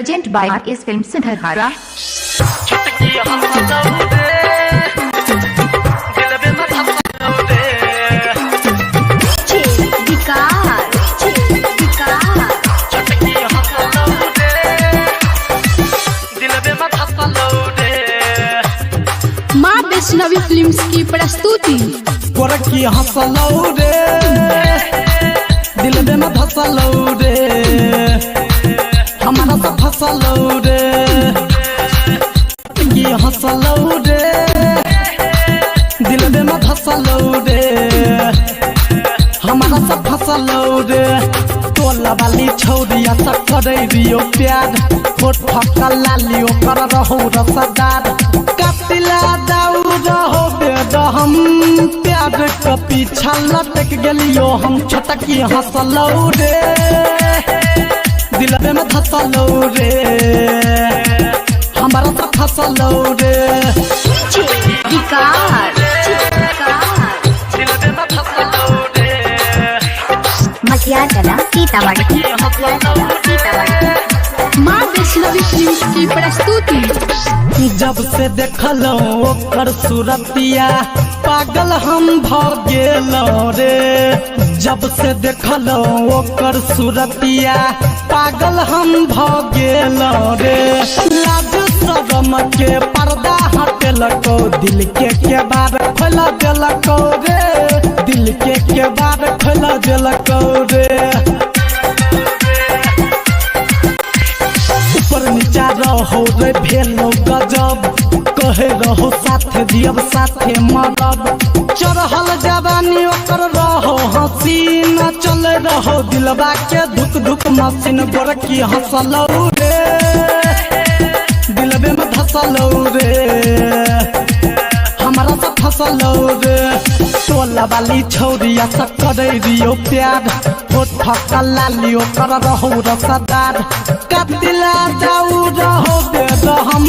Presented by RS Film Sinhara. माँ Vaishnavi films की प्रस्तुति। गोरखी हंसलौ रे दिल में धसलौ रे हमारा सब फसलौ रे की हंसलौ रे दिल में धसलौ रे हमारा सब फसलौ रे टोला वाली छौरिया सब करे रियो प्यार होठ फक्का लालियो कर रहो रसदार कपिला दाऊ रहो बेद हम प्यार के पीछा लटक गेलियो हम छटकी हंसलौ रे दिल में धसलौ रे हमारा सब फसलौ रे माँ वैष्णवी फिल्म्स की प्रस्तुति। जब से देखलो ओकर सूरतिया पागल हम भ गेलो रे जब से देखलो ओकर सूरतिया पागल हम भ गेलो रे लाज शरम के पर्दा हटेलको दिल के बार खोल देलको रे दिल के बार खोल देलको रे ऊपर नीचा रहो रे भेलो गजब कहे रहो साथे जियब साथे मरब चढ़ल जवानी ओकर रहो हसीना चल रहो दिलवा के धुक धुक मशीन गोरखी हंसलौ रे दिलवे में धसलौ रे हमारा सब फसलौ रे टोला वाली छौरिया सब करे रियो प्यार होठ फक्का लालियो कर रहो रसदार कपिला जाऊ रहो बेद हम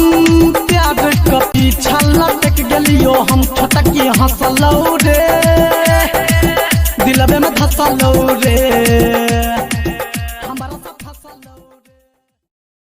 प्यार के पीछा लटक गेलियो हम छटकी हंसलौ रे दिलवे में धसलौ रे